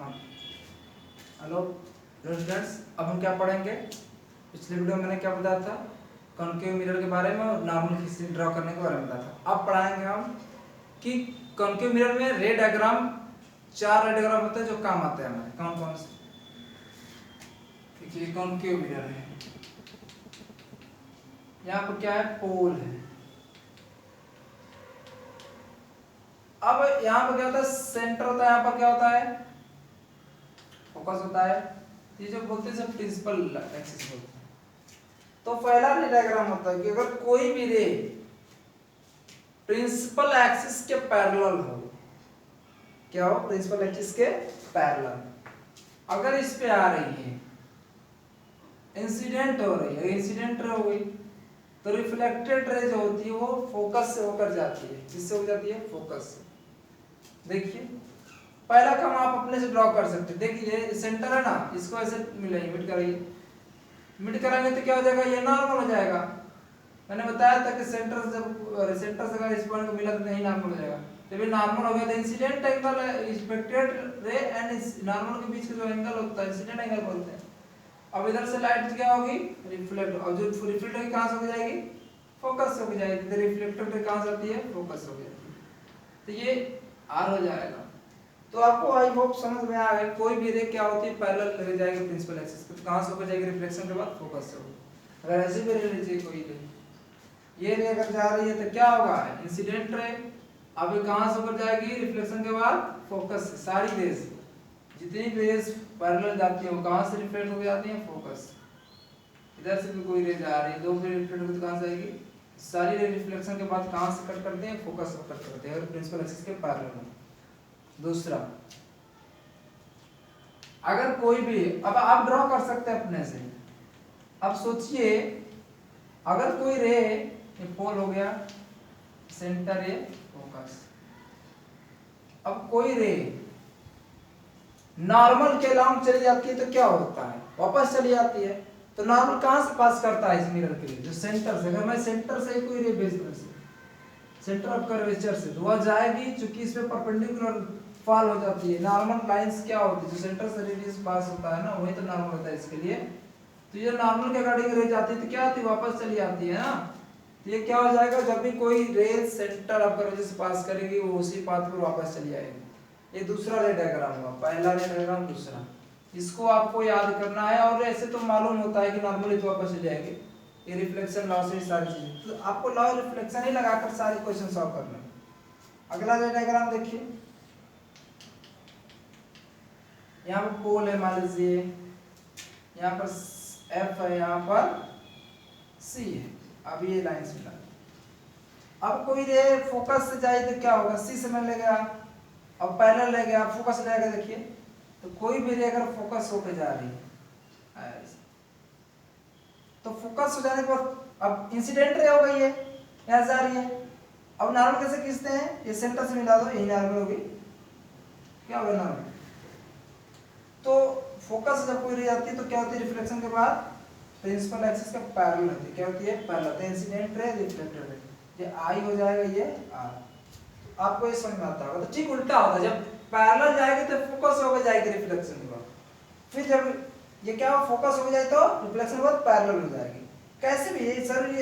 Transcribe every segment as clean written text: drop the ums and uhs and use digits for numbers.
हाँ hello students, अब हम क्या पढ़ेंगे। पिछले वीडियो में मैंने क्या बताया था, कॉन्केव मिरर के बारे में और नॉर्मल खींच ड्रॉ करने के बारे में बताया था। अब पढ़ाएंगे हम कि कॉन्केव मिरर में रे डायग्राम, 4 रे डायग्राम होते हैं जो काम आते हैं हमारे। कौन कौन से? देखिए कॉन्केव मिरर है, यहाँ पर क्या है, पोल है। अब यहाँ पर क्या होता है, सेंटर होता है, यहाँ पर क्या होता है, फोकस होता है। ये जो बोलते हैं सब प्रिंसिपल एक्सिस बोलते हैं। तो पहला रे डायग्राम होता है कि अगर कोई भी रे प्रिंसिपल एक्सिस के पैरेलल हो, क्या हो, प्रिंसिपल एक्सिस के पैरेलल, अगर इस पे आ रही है, इंसिडेंट हो रही है, इंसिडेंट रे हो गई, तो रिफ्लेक्टेड रे जो होती है वो फोकस से होकर जाती है। किससे हो जाती है? फोकस से। देखिए पहला काम आप अपने से ड्रॉ कर सकते हैं। देखिए ये सेंटर है ना, इसको ऐसे मिलाइए, मिट कराइए। मिट कराएंगे तो क्या हो जाएगा, ये नॉर्मल हो जाएगा। मैंने बताया था कि सेंटर से अगर इस पॉइंट को मिला तो नहीं नॉर्मल हो जाएगा। जब ये नॉर्मल हो गया तो इंसिडेंट एंगल है, रिफ्लेक्टेड रे एंड नॉर्मल के बीच का जो एंगल होता है इंसिडेंट एंगल बोलते हैं। अब इधर से लाइट क्या होगी, रिफ्लेक्ट, और जो रिफ्लेक्ट होगी कहां से हो जाएगी, फोकस से हो जाएगी। तो रिफ्लेक्टेड रे कहां से आती है, फोकस से हो जाती है। तो ये आर हो जाएगा। तो आपको आई होप समझ में आ गया, कोई भी रे क्या होती है, पैरेलल ले जाएगी प्रिंसिपल एक्सिस पे। तो कहां से होकर जाएगी, रिफ्लेक्शन के बाद फोकस से होगी। अगर ऐसे भी रे लीजिए कोई रे, ये रे अगर जा रही है तो क्या होगा, इंसिडेंट रे। अब ये कहां से होकर जाएगी, रिफ्लेक्शन के बाद फोकस से। सारी रेज, जितनी भी रेज पैरेलल जाती है वो कहां से रिफ्लेक्ट हो जाती है, फोकस। इधर से भी कोई रे जा रही है, दो भी रिफ्लेक्ट होगी तो कहां से आएगी, सारी रे रिफ्लेक्शन के बाद कहां से कट करते हैं, फोकस से कट करते हैं, अगर प्रिंसिपल एक्सिस के पैरेलल हो। दूसरा, अगर कोई भी, अब आप ड्रॉ कर सकते हैं अपने से। अब सोचिए अगर कोई रे, ये पोल हो गया, सेंटर ये फोकस, अब कोई रे नॉर्मल के लॉन्ग चली जाती है तो क्या होता है, वापस चली जाती है। तो नॉर्मल कहां से पास करता है इस मिरर के लिए, जो सेंटर से। अगर मैं सेंटर से कोई रे भेज दूं, सेंटर ऑफ कर्वेचर से, तो वह जाएगी, चूंकि इस पे परपेंडिकुलर फॉल हो जाती है। नॉर्मल लाइंस क्या होती है, जो सेंटर से रेडियस पास होता है ना, वही तो नॉर्मल होता है इसके लिए। तो ये नॉर्मल के अकॉर्डिंग रे जाती है तो क्या आती है, वापस चली आती है ना। तो ये क्या हो जाएगा, जब भी कोई रे सेंटर ऑफ कर्वेचर से पास करेगी वो उसी पाथ पर वापस चली आएगी। ये दूसरा रे डायग्राम हुआ, पहला रे डायग्राम, दूसरा। इसको आपको याद करना है। और ऐसे तो मालूम होता है कि नॉर्मली तो वापस चली जाएगी, ये रिफ्लेक्शन लॉ से सारी चीजें, तो आपको लॉ रिफ्लेक्शन ही लगाकर सारे क्वेश्चन सॉल्व करने हैं। अगला रे डायग्राम देखिए, यहाँ पर पोल है, मान लीजिए यहाँ पर एफ है, यहाँ पर सी है। अब ये लाइन से मिला। अब कोई रे फोकस से जाए तो क्या होगा, सी से मैं ले गया, अब पैरेलल ले गया, फोकस ले गया। देखिए तो कोई भी रे अगर फोकस होकर जा रही है तो फोकस हो जाने पर अब इंसिडेंट रे हो गई है, यहाँ जा रही है। अब नॉर्मल कैसे खींचते हैं, ये सेंटर से मिला दो, यही नॉर्मल होगी, क्या होगा नॉर्मल। तो फोकस जब कोई रे जाती है तो क्या होती है, रिफ्लेक्शन के बाद प्रिंसिपल एक्सिस का पैरेलल होती है, क्या होती है, पैरेलल। तो इंसिडेंट रे, रिफ्लेक्टेड रे, ये आई हो जाएगा, ये आर। आपको ये समझ में आता होगा। तो ठीक उल्टा होता है, जब पैरेलल जाएगी तो फोकस होकर जाएगी रिफ्लेक्शन के बाद, फिर जब ये क्या हो, फोकस हो जाए तो रिफ्लेक्शन के बाद पैरेलल हो जाएगी। कैसे भी, ये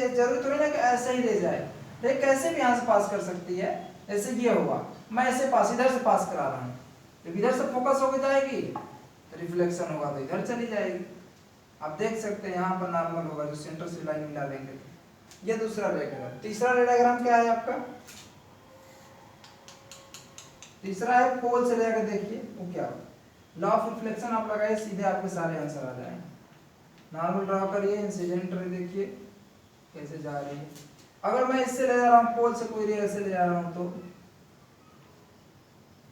जरूरी थोड़ी ना कि ऐसे ही रह जाए, लेकिन कैसे भी यहाँ से पास कर सकती है। जैसे ये हुआ, मैं ऐसे पास, इधर से पास करा रहा हूँ, जब इधर से फोकस होकर जाएगी तो रिफ्लेक्शन होगा तो इधर चली जाएगी। आप देख सकते हैं यहाँ पर नॉर्मल होगा, जो सेंटर से लाइन मिला देंगे। ये दूसरा रे डायग्राम। तीसरा रे डायग्राम क्या है आपका, तीसरा है पोल से लेकर, देखिए वो क्या होगा, लॉ ऑफ रिफ्लेक्शन आप लगाए, सीधे आपके सारे आंसर आ जाएंगे। नॉर्मल ड्रॉ करिए, इंसिडेंट रे देखिए कैसे जा रही है। अगर मैं इससे ले जा रहा हूँ, पोल से कोई रे ऐसे ले जा रहा हूँ,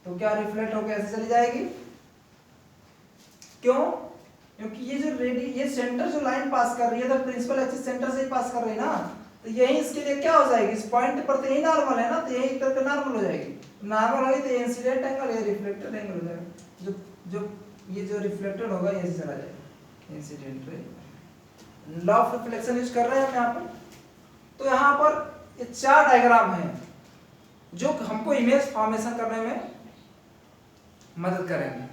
तो क्या रिफ्लेक्ट होकर ऐसे चली जाएगी। क्यों, क्योंकि ये जो ये सेंटर जो लाइन पास कर रही है, तो प्रिंसिपल एक्सिस सेंटर से ही पास कर रही है ना, तो यही इसके लिए क्या हो जाएगी, इस पॉइंट पर तो यही नॉर्मल है ना, तो यही इधर पे नॉर्मल हो जाएगी। नॉर्मल होगी तो इंसिडेंट एंगल, ये रिफ्लेक्टेड एंगल हो जाएगा। जो जो ये जो रिफ्लेक्टेड होगा ये चला जाएगा, incident ray. Law of reflection use कर रहे हैं हम यहाँ पर। तो यहाँ पर ये 4 डायग्राम हैं जो हमको इमेज फॉर्मेशन करने में मदद करेंगे।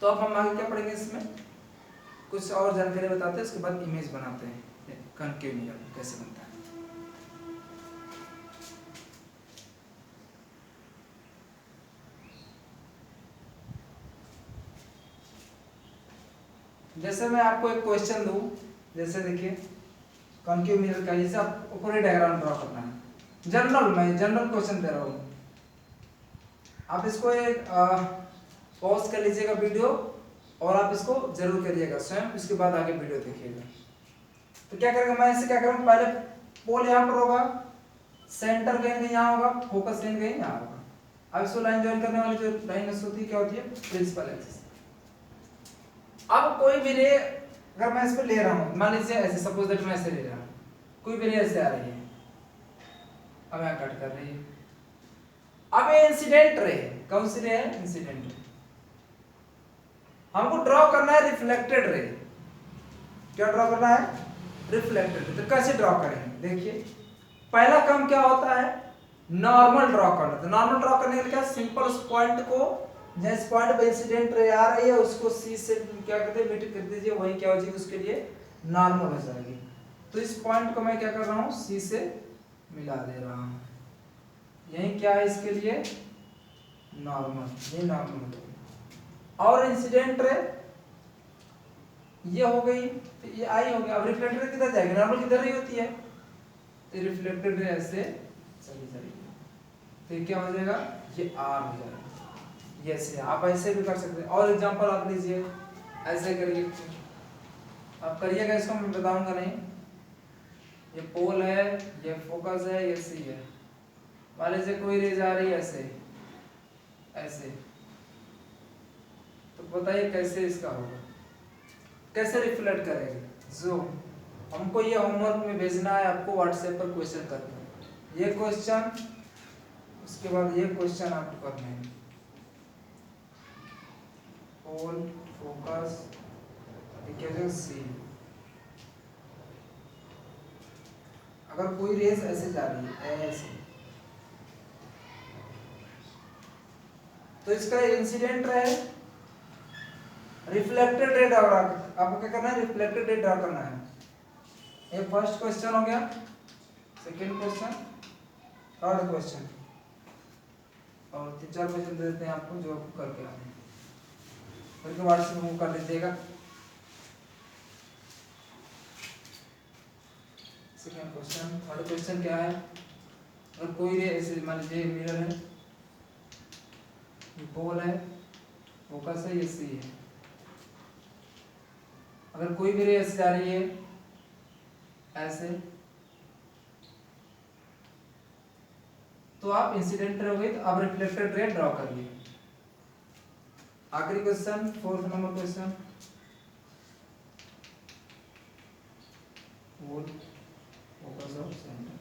तो अब हम आगे क्या पढ़ेंगे, इसमें कुछ और जानकारी बताते हैं, उसके बाद इमेज बनाते हैं कॉन्केव मिरर कैसे बनता है। जैसे मैं आपको एक क्वेश्चन दूं, जैसे देखिए कॉन्केव मिरर का, जैसे आपको पूरे डायग्राम ड्रॉ करना है, मैं जनरल क्वेश्चन दे रहा हूँ, आप इसको एक पॉज कर लीजिएगा वीडियो और आप इसको जरूर करिएगा स्वयं, उसके बाद आगे वीडियो देखिएगा। तो क्या करेंगे, मैं इसे क्या करूँगा, पहले पोल यहाँ पर होगा, सेंटर कहीं यहाँ होगा, फोकस लाइन कहीं यहाँ होगा। अब इसको लाइन ज्वाइन करने वाली जो लाइन होती है क्या होती है, प्रिंसिपल एक्सिस। अब कोई भी रे अगर मैं इस पर ले रहा हूँ, मान लीजिए ऐसे, सपोज दैट मैं ऐसे ले रहा हूँ, कोई भी रे ऐसे आ रही है, अब यहाँ कट कर रही है। अब ये इंसिडेंट रे, कौन सी रे है, इंसिडेंट रे। हमको ड्रॉ करना है रिफ्लेक्टेड रे। क्या ड्रॉ करना है, रिफ्लेक्टेड रे। तो कैसे ड्रॉ करेंगे, देखिए पहला काम क्या होता है, नॉर्मल ड्रॉ करना। तो नॉर्मल ड्रॉ करने के लिए क्या, सिंपल उस पॉइंट को, जिस पॉइंट पे इंसिडेंट रे आ रही है उसको सी से क्या करते हैं, मीट कर दीजिए, वही क्या हो जाएगी, उसके लिए नॉर्मल हो जाएगी। तो इस पॉइंट को मैं क्या कर रहा हूँ, सी से मिला दे रहा हूँ, यही क्या है इसके लिए, नॉर्मल, ये नॉर्मल हो गई। और इंसिडेंट रे ये हो गई, तो ये आई हो गया। अब रिफ्लेक्टेड रे किधर जाएगी, नॉर्मल किधर ही होती है, तो रिफ्लेक्टेड रे ऐसे चली जाएगी, तो ये क्या हो जाएगा, ये आर हो जाएगा। ये ऐसे आप ऐसे भी कर सकते हैं। और एग्जांपल आप लीजिए, ऐसे करिए, आप करिएगा, इसको मैं बताऊंगा नहीं। ये पोल है, ये फोकस है, ये सी है, मान लीजिए कोई रेज आ रही है ऐसे ऐसे, तो बताइए कैसे इसका होगा, कैसे रिफ्लेक्ट करेंगे। जो हमको ये होमवर्क में भेजना है आपको, व्हाट्सएप पर क्वेश्चन करना है, ये क्वेश्चन, उसके बाद ये क्वेश्चन आपको करना है, पोल, फोकस, सी। अगर कोई रेस ऐसे जा रही है ऐसे, तो इसका इंसिडेंट रहे, रिफ्लेक्टेड रे ड्रॉ, आपको क्या करना है, रिफ्लेक्टेड रे ड्रॉ करना है। ये फर्स्ट क्वेश्चन हो गया, सेकंड क्वेश्चन, थर्ड क्वेश्चन, और 3-4 क्वेश्चन दे देते हैं आपको जो आपको करके आने हैं, करके व्हाट्सएप में कर लीजिएगा। सेकंड क्वेश्चन, थर्ड क्वेश्चन क्या है, अगर कोई रे ऐसे, मान लीजिए मिरर है, ये पोल है, फोकस है, ये सी है, अगर कोई भी रे ऐसे जा रही है ऐसे, तो आप इंसिडेंट रे हो गई, तो अब रिफ्लेक्टेड रे ड्रॉ करिए। आखिरी question, 4th number question, focus of centre.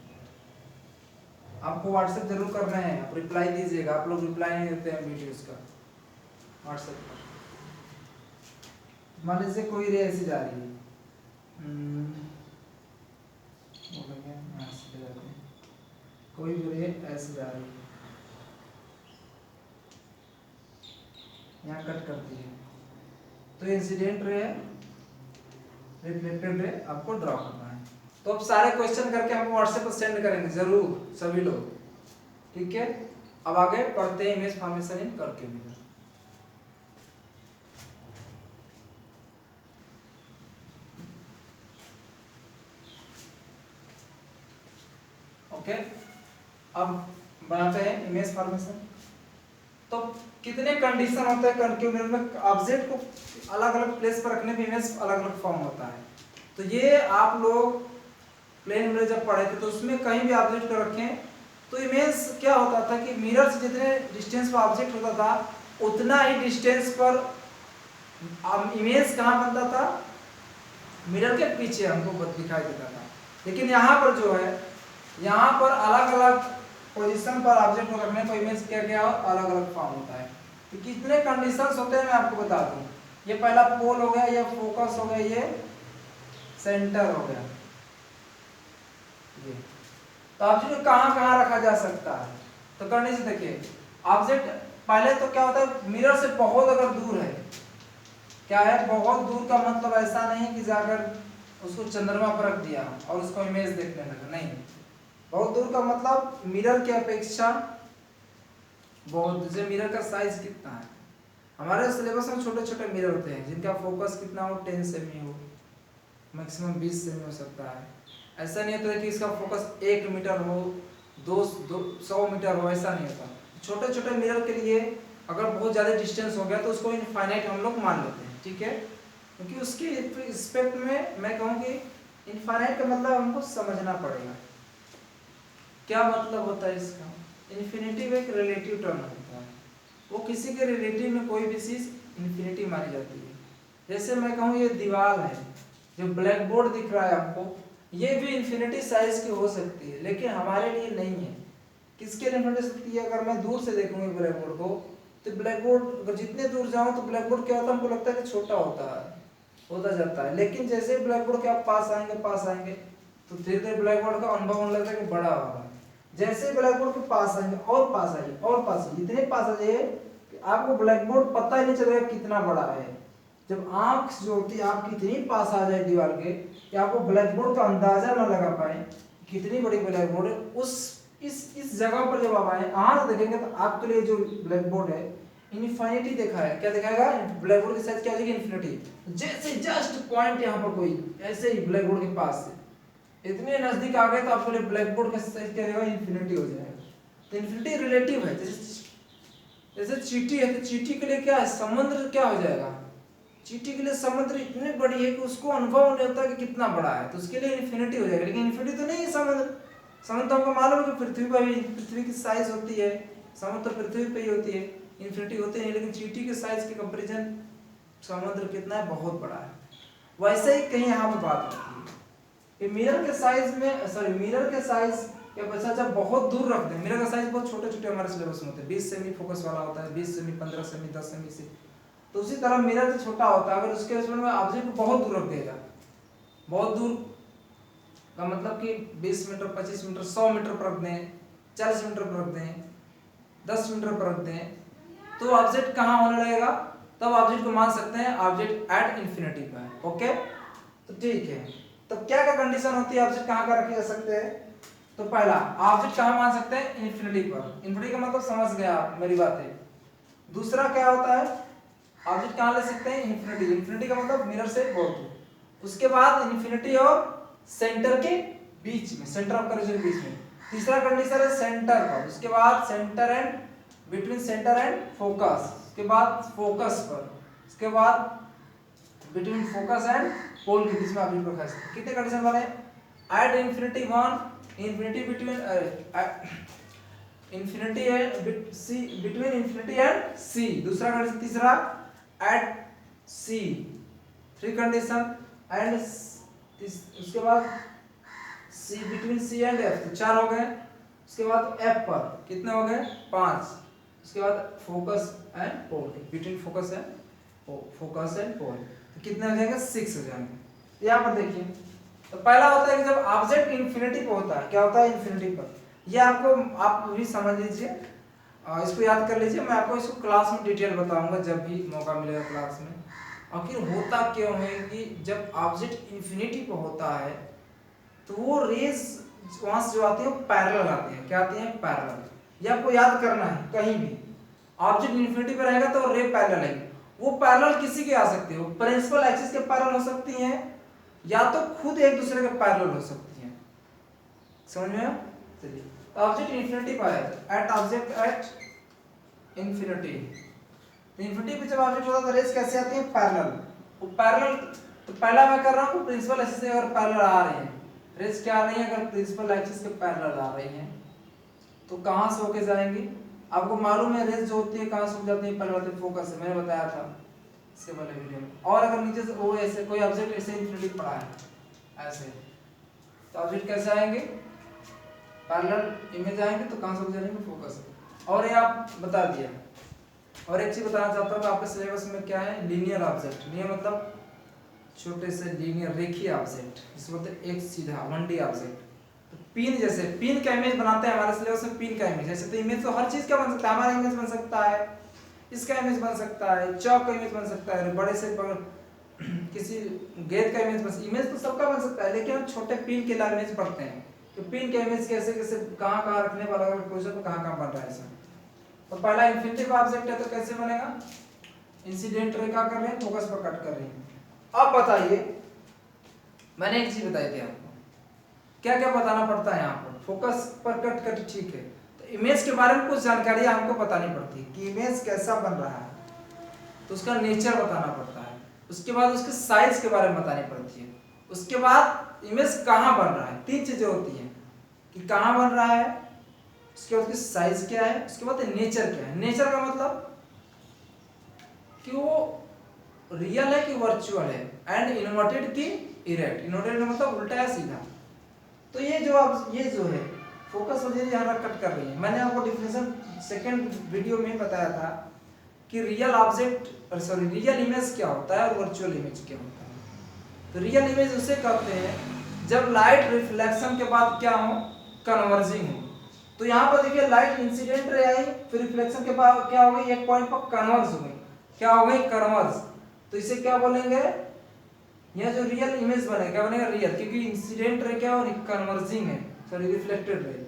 आपको व्हाट्सएप जरूर करना है, आप रिप्लाई दीजिएगा, आप लोग रिप्लाई नहीं देते हैं वीडियोस का व्हाट्सएप पर। मान लीजिए कोई रे ऐसी जा रही है, कोई भी रे ऐसी जा रही है, यहाँ कट कर दीजिए, तो इंसिडेंट रे है, रिफ्लेक्टेड रे आपको ड्रॉ करना है। तो अब सारे क्वेश्चन करके हम व्हाट्सएप पर सेंड करेंगे जरूर सभी लोग, ठीक है। अब आगे पढ़ते हैं इमेज फॉर्मेशन इन कॉन्केव मिरर। ओके, अब बनाते हैं इमेज फॉर्मेशन। तो कितने कंडीशन होते हैं कॉन्केव मिरर में, ऑब्जेक्ट को अलग अलग प्लेस पर रखने पे इमेज अलग अलग फॉर्म होता है। तो ये आप लोग प्लेन मिरर जब पढ़े थे तो उसमें कहीं भी ऑब्जेक्ट को रखें तो इमेज क्या होता था कि मिरर से जितने डिस्टेंस पर ऑब्जेक्ट होता था उतना ही डिस्टेंस पर इमेज कहाँ बनता था, मिरर के पीछे हमको दिखाई देता था। लेकिन यहाँ पर जो है, यहाँ पर अलग अलग पोजीशन पर ऑब्जेक्ट को रखने पर इमेज क्या क्या अलग अलग फॉर्म होता है। तो कितने कंडीशंस होते हैं मैं आपको बता दूं। ये पहला पोल हो गया, ये फोकस हो गया, ये सेंटर हो गया, ये तो ऑब्जेक्ट कहाँ कहाँ रखा जा सकता है। तो कंडीशन देखिए, ऑब्जेक्ट पहले तो क्या होता है, मिरर से बहुत अगर दूर है क्या है, बहुत दूर का मतलब ऐसा नहीं कि जाकर उसको चंद्रमा पर रख दिया और उसको इमेज देखने लगा, नहीं। बहुत दूर का मतलब मिरर की अपेक्षा बहुत, जैसे मिरर का साइज कितना है, हमारे सिलेबस में छोटे छोटे मिरर होते हैं जिनका फोकस कितना हो, 10 सेमी हो, मैक्सिमम 20 सेमी हो सकता है। ऐसा नहीं होता है कि इसका फोकस 1 मीटर हो, 100 मीटर हो, ऐसा नहीं होता। छोटे छोटे मिरर के लिए अगर बहुत ज़्यादा डिस्टेंस हो गया तो उसको इनफाइनाइट हम लोग मान लेते हैं, ठीक है, क्योंकि उसके रिस्पेक्ट में मैं कहूँ कि इनफाइनाइट का मतलब हमको समझना पड़ेगा। क्या मतलब होता है इसका? इन्फिनिटी एक रिलेटिव टर्म होता है, वो किसी के रिलेटिव में कोई भी चीज़ इन्फिनिटी मानी जाती है। जैसे मैं कहूँ ये दीवार है, जो ब्लैक बोर्ड दिख रहा है आपको, ये भी इन्फिनिटी साइज की हो सकती है, लेकिन हमारे लिए नहीं है। किसके लिए इन्फिनिटी सकती है? अगर मैं दूर से देखूंगा ब्लैक बोर्ड को, तो ब्लैक बोर्ड अगर जितने दूर जाऊं तो ब्लैक बोर्ड क्या होता है, हमको लगता है कि छोटा होता जाता है। लेकिन जैसे ब्लैक बोर्ड के आप पास आएंगे तो धीरे धीरे ब्लैक बोर्ड का अनुभव होने लगता है कि बड़ा होगा। जैसे ब्लैक बोर्ड के पास आएंगे और पास आइए, इतने पास आ जाइए कि आपको ब्लैक बोर्ड पता ही नहीं चलेगा कितना बड़ा है। जब आंख जो होती है आपकी इतनी पास आ जाए दीवार के कि आपको ब्लैक बोर्ड का अंदाजा ना लगा पाए कितनी बड़ी ब्लैक बोर्ड है, उस इस जगह पर जब आप आए यहाँ से देखेंगे तो आपके लिए जो ब्लैक बोर्ड है इनफिनिटी देखा है। क्या दिखाएगा? ब्लैक बोर्ड की साइज क्या हो जाएगी? इनफिनिटी। जैसे जस्ट पॉइंट यहाँ पर कोई ऐसे ही ब्लैक बोर्ड के पास से इतने नजदीक आ गए तो आपके लिए ब्लैक बोर्ड का साइज क्या रहेगा? इनफिनिटी हो जाएगा। तो इनफिनिटी रिलेटिव है। जैसे चींटी है तो चींटी के लिए क्या है? समुद्र क्या हो जाएगा? चींटी के लिए समुद्र इतनी बड़ी है कि उसको अनुभव नहीं होता कि कितना बड़ा है, तो उसके लिए इन्फिनिटी हो जाएगा। लेकिन इन्फिनिटी तो नहीं है समुद्र। समुद्र तो हमको मालूम है कि पृथ्वी पर भी पृथ्वी की साइज होती है, समुद्र तो पृथ्वी पे ही होती है, इन्फिनिटी होती नहीं। लेकिन चींटी के साइज के कंपेरिजन समुद्र कितना है? बहुत बड़ा है। वैसे ही कहीं यहाँ पर बात होती है कि मिरर के साइज में, सॉरी मिरर के साइज के बच्चा जब बहुत दूर रख दें, मिरर का साइज बहुत छोटे छोटे हमारे सिलेबस में होते हैं, 20 सेमी फोकस वाला होता है, 20 सेमी, 15 सेमी, 10 सेमी से, तो उसी तरह मिरर से छोटा होता है। अगर उसके में ऑब्जेक्ट को बहुत दूर रख देगा, बहुत दूर का मतलब कि 20 मीटर, 25 मीटर, 100 मीटर पर रख दें, 40 मीटर पर रख दें, 10 मीटर पर रख दें, तो ऑब्जेक्ट कहाँ होने लगेगा? तब ऑब्जेक्ट को मान सकते हैं ऑब्जेक्ट एट इन्फिनिटी पर है। ओके, तो ठीक है। तो क्या क्या कंडीशन होती है ऑब्जेक्ट कहाँ का रखे जा सकते हैं? तो पहला, ऑब्जेक्ट कहाँ मान सकते हैं? इन्फिनिटी पर। इन्फिनिटी का मतलब समझ गया आप मेरी बात है। दूसरा क्या होता है? ऑब्जेक्ट कहाँ ले सकते हैं? इन्फिनिटी। इन्फिनिटी का मतलब मिरर से बहुत दूर। उसके बाद इन्फिनिटी और सेंटर के बीच में, सेंटर ऑफ कर्वेचर के बीच में। तीसरा कंडीशन है सेंटर पर। उसके बाद centre and between centre and focus. उसके बाद फोकस पर। उसके बाद बिटवीन फोकस एंड पोल के बीच में ऑब्जेक्ट को रखा है। कितने कंडीशन वाले? At infinity 1, infinity between infinity and C, between infinity and C. दूसरा कंडीशन। तीसरा एट सी, 3 कंडीशन। एंड उसके बाद सी, बिटवीन सी एंड एफ, तो 4 हो गए। उसके बाद एफ पर कितने हो गए? 5। उसके बाद focus and pole, between focus and pole, तो कितने हो जाएंगे? 6 हो जाएंगे। यहाँ पर देखिए, तो पहला होता है कि जब ऑब्जेक्ट इन्फिनिटी पे होता है। क्या होता है? इन्फिनिटी पर। ये आपको, आप भी समझ लीजिए, इसको याद कर लीजिए। मैं आपको इसको क्लास में डिटेल बताऊंगा जब भी मौका मिलेगा क्लास में। आखिर होता क्यों है कि जब ऑब्जेक्ट इन्फिनिटी पे होता है तो वो रेज वहां से जो आती है वो पैरेलल आती है। क्या आती है? पैरेलल। ये आपको याद करना है। कहीं भी ऑब्जेक्ट इन्फिनिटी पे रहेगा तो रे पैरेलल आएगी। वो पैरेलल किसी के आ सकती है, वो प्रिंसिपल एक्सिस के पैरेलल हो सकती हैं, या तो खुद एक दूसरे के पैरेलल हो सकती हैं। समझ में? चलिए, ऑब्जेक्ट इन्फिनिटी पर है, at object at infinity. Infinity पे जब ऑब्जेक्ट होता है तो रेज कैसे आती है? पैरेलल। वो पैरेलल, तो पहला मैं कर रहा हूँ प्रिंसिपल एक्सिस से अगर पैरेलल आ रही है, रेज क्या आ रही है? अगर प्रिंसिपल एक्सिस के पैरेलल आ रही है तो कहाँ से होके जाएंगी? आपको मालूम है रेज जो होती है कहाँ से हो जाती है? पैरेलल होती है, फोकस से। मैंने बताया था इसके पहले वीडियो में। और अगर नीचे से वो ऐसे कोई ऑब्जेक्ट ऐसे इन्फिनिटी पड़ा है ऐसे, तो ऑब्जेक्ट कैसे आएंगे? पैरेलल इमेज आएंगे, तो कहाँ से हो जाएंगे? फोकस से। और ये आप बता दिया। और एक चीज बताना चाहता हूँ, आपके सिलेबस में क्या है? Linear object. लीनियर मतलब छोटे से लीनियर रेखीय ऑब्जेक्ट, जिसको बोलते हैं एक सीधा 1D ऑब्जेक्ट। तो पिन, जैसे पिन का इमेज बनाते हैं हमारे सिलेबस में, पिन का इमेज। जैसे तो इमेज तो हर चीज का बन सकता है, हमारा इमेज बन सकता है, इसका इमेज बन सकता है, चौक का इमेज बन सकता है, बड़े से किसी गेंद का इमेज बन, इमेज तो सबका बन सकता है, लेकिन हम छोटे पिन के लिए इमेज पढ़ते हैं कि पिन के इमेज कैसे कैसे कहाँ कहाँ रखने वाला पोजीशन पे कहाँ कहाँ बन रहा है ऐसा। तो पहला इन्फिनिटी ऑब्जेक्ट है तो कैसे बनेगा, इंसिडेंट रे क्या कर रहे हैं, फोकस पर कट कर रहे हैं। अब बताइए, मैंने एक चीज बताई थी आपको, क्या क्या बताना पड़ता है यहाँ पर, फोकस पर कट कट ठीक है, तो इमेज के बारे में कुछ जानकारी हमको बतानी पड़ती है कि इमेज कैसा बन रहा है, तो उसका नेचर बताना पड़ता है, उसके बाद उसके साइज के बारे में बतानी पड़ती है, उसके बाद इमेज कहाँ बन रहा है, 3 चीजें होती हैं कि कहाँ बन रहा है, उसके बाद उसकी साइज क्या है, उसके बाद नेचर क्या है। नेचर का मतलब कि वो रियल है कि वर्चुअल है, एंड इन्वर्टेड की इरेक्ट, इन्वर्टेड मतलब उल्टा या सीधा। तो ये जो है फोकस वजह यहाँ कट कर रही है। मैंने आपको डिफिनेशन सेकंड वीडियो में बताया था कि रियल रियल इमेज क्या होता है और वर्चुअल इमेज क्या होता है। तो रियल इमेज उसे कहते हैं जब लाइट रिफ्लेक्शन के बाद क्या हो, कन्वर्जिंग हो। तो यहाँ पर देखिए लाइट इंसिडेंट रे आई, फिर रिफ्लेक्शन के बाद क्या हो गई, एक पॉइंट पर कन्वर्ज हो गई, क्या हो गई, कन्वर्ज। तो इसे क्या बोलेंगे, यह जो रियल इमेज बनेगा क्या बनेगा, रियल, क्योंकि इंसिडेंट रे क्या हो, कन्वर्जिंग है, सॉरी रिफ्लेक्टेड रे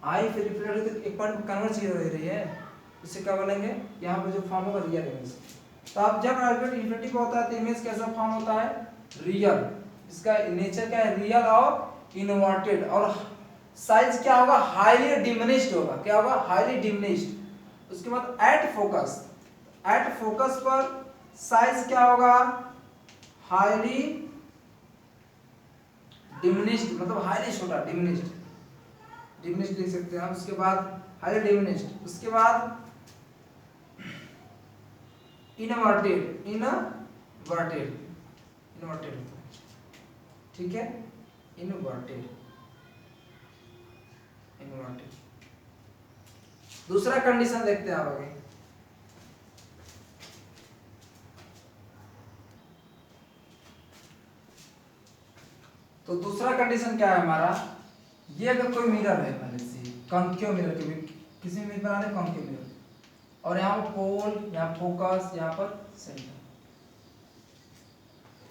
आई, फिर रिफ्लेक्टेड एक पॉइंट पर कन्वर्ज हो रही है, इसे क्या बोलेंगे, यहाँ पे जो फॉर्म होगा रियल इमेज। तो आप जब ऑब्जेक्ट इन्फिनिटी पे होता है तो इमेज कैसा फॉर्म होता है, रियल, इसका नेचर क्या है, रियल और इन्वर्टेड, और साइज क्या होगा, हाईली डिमिनिश्ड होगा, क्या होगा, हाईली डिमिनिश्ड। उसके बाद एट फोकस पर साइज क्या होगा, हाईली डिमिनिश्ड, मतलब हाईली छोटा, डिमिनिश्ड लिख सकते हैं हम। उसके बाद हाईली डिमिनिश्ड, उसके बाद इनवर्टेड ठीक है, इनवर्टेड। दूसरा कंडीशन देखते हैं आप आगे। तो दूसरा कंडीशन क्या है हमारा, ये अगर कोई मिरर है, पहले से कॉन्केव मिरर के किसी में इमेज बना रहे कॉन्केव मिरर, और यहाँ पर पोल, यहाँ फोकस, यहाँ पर सेंटर,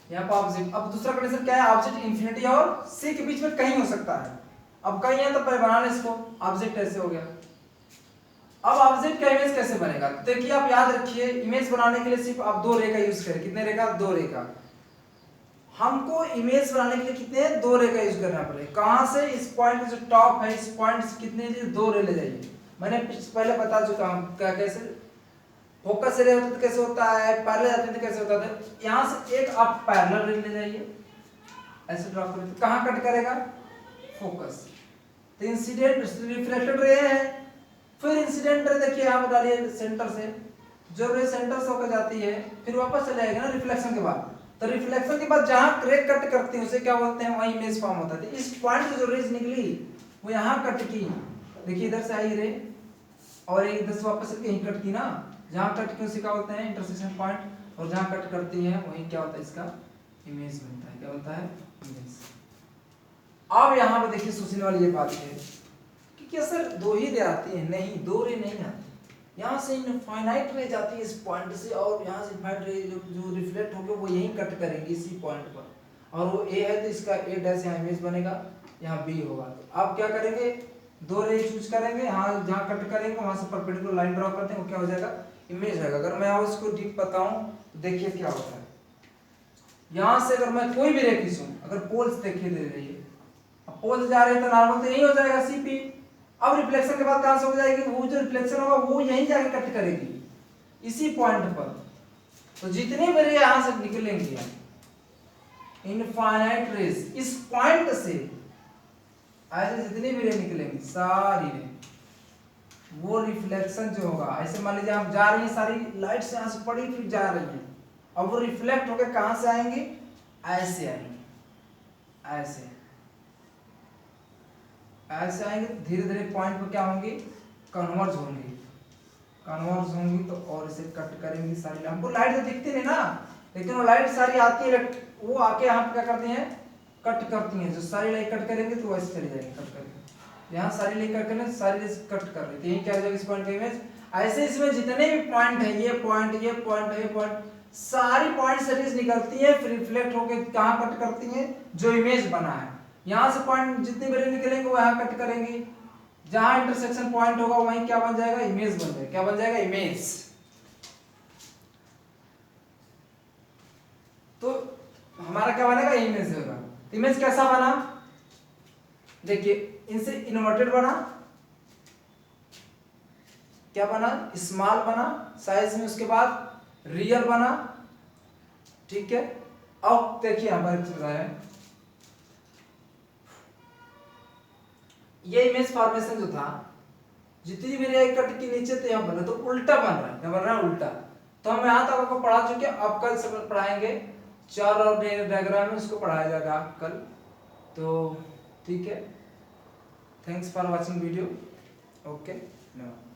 यहाँ पर ऑब्जेक्ट। अब दूसरा कंडीशन क्या है, ऑब्जेक्ट इंफिनिटी और सी के बीच में कहीं हो सकता है। अब कहीं है तो पहले बना लें इसको, ऑब्जेक्ट ऐसे हो गया। अब ऑब्जेक्ट का इमेज कैसे बनेगा, देखिए आप याद रखिए, इमेज बनाने के लिए सिर्फ आप 2 रे का यूज करें, कितने रे का, 2 रे का। हमको इमेज बनाने के लिए कितने, 2 रे का यूज करना पड़ेगा। कहां से, इस पॉइंट जो टॉप है, इस पॉइंट से कितने लिए, 2 रे ले जाइए। मैंने पहले बता चुका हूं क्या, कैसे फोकस रे होता है, कैसे होता है, पैरेलल जाते थे कैसे होता था। यहां से एक आप पैरेलल रे ले जाइए, ऐसे ड्रॉ करें, कहां कट करेगा, फोकस। तो इंसिडेंट रिफ्लेक्टेड रे है, फिर इंसिडेंट रे देखिए यहां पर डालिए सेंटर से, जो रे सेंटर से होकर जाती है फिर वापस चले जाएगा ना रिफ्लेक्शन के बाद। तो रिफ्लेक्शन के बाद जहां रे कट करती है उसे क्या बोलते हैं, वहां इमेज फॉर्म होता है। इस पॉइंट से जो रेज निकली वो यहां कट की, देखिए इधर से आई रे और एक इधर से वापस कहीं कट की ना, जहां कट की उसे क्या बोलते हैं, इंटरसेक्शन पॉइंट, और जहां कट करती है वहीं क्या होता है, इसका इमेज बनता है, क्या बनता है, इमेज। अब यहाँ पे देखिए सोचने वाली ये बात है कि क्या सर 2 ही रे आती है, नहीं 2 रे नहीं आती, यहाँ से इनफाइनाइट रे जाती है इस पॉइंट से, और यहाँ से इनफाइनाइट रे जो रिफ्लेक्ट होकर वो यहीं कट करेंगे इसी पॉइंट पर, और वो ए है तो इसका ए डैश यहाँ इमेज बनेगा, यहाँ बी होगा। तो आप क्या करेंगे, 2 रे चूज करेंगे, यहाँ जहाँ कट करेंगे वहां से परपेंडिकुलर लाइन ड्रॉ करते हैं, वो क्या हो जाएगा, इमेज आएगा। अगर मैं उसको डीप बताऊं तो देखिए क्या होता है, यहाँ से अगर मैं कोई भी रे खींचूं, अगर पोल्स देखिए दे रही है, पोल जा रहे हैं तो नॉर्मल तो यही हो जाएगा सीपी। अब रिफ्लेक्शन के बाद कहां से हो जाएगी, वो जो रिफ्लेक्शन होगा वो यहीं जाके कट करेगी इसी पॉइंट पर। तो जितने भी रे यहां से निकलेंगे इनफाइनाइट रेज इस पॉइंट से, ऐसे जितने भी रे निकलेंगे सारी रे, वो रिफ्लेक्शन जो होगा, ऐसे मान लीजिए आप जा रही है, सारी लाइट से यहां से पड़ी फिर जा रही है, अब वो रिफ्लेक्ट होकर कहां से आएंगे, ऐसे आएंगे, ऐसे आएंगे, धीरे धीरे पॉइंट पर क्या होंगे, कन्वर्ज होंगी तो और इसे कट करेंगी सारी। हमको लाइट तो दिखती नहीं ना, लेकिन वो लाइट सारी आती है, वो आके यहाँ पे क्या करती हैं, कट करती हैं। जो सारी लाइट कट करेंगे तो वैसे चली जाएगी कट करके, यहाँ सारी लिंक करके सारी कट कर रही थी, यही क्या हो जाएगा इस पॉइंट का इमेज। ऐसे इसमें जितने भी पॉइंट है, ये पॉइंट, ये पॉइंट, ये पॉइंट, सारी पॉइंट सीरीज निकलती है, फिर रिफ्लेक्ट होकर कहाँ कट करती है, जो इमेज बना है। यहाँ से पॉइंट जितनी बड़ी निकलेंगे वहाँ कट करेंगे, जहाँ इंटरसेक्शन पॉइंट होगा वहीं क्या बन जाएगा, इमेज बन जाएगा। क्या बन जाएगा, इमेज। तो हमारा क्या बनेगा, इमेज होगा। इमेज कैसा बना, देखिए इनसे इन्वर्टेड बना, क्या बना, स्मॉल बना साइज में, उसके बाद रियल बना, ठीक है। अब देखिए हमारे चीज है, ये इमेज फॉर्मेशन जो था, जितनी भी रे कट के नीचे थे यहाँ बना, तो उल्टा बन रहा है, क्या बन रहा है, उल्टा। तो हम यहाँ तक आपको पढ़ा चुके हैं, अब कल सब पढ़ाएंगे 4 और डायग्राम में, उसको पढ़ाया जाएगा कल। तो ठीक है, thanks for watching video, okay, धन्यवाद।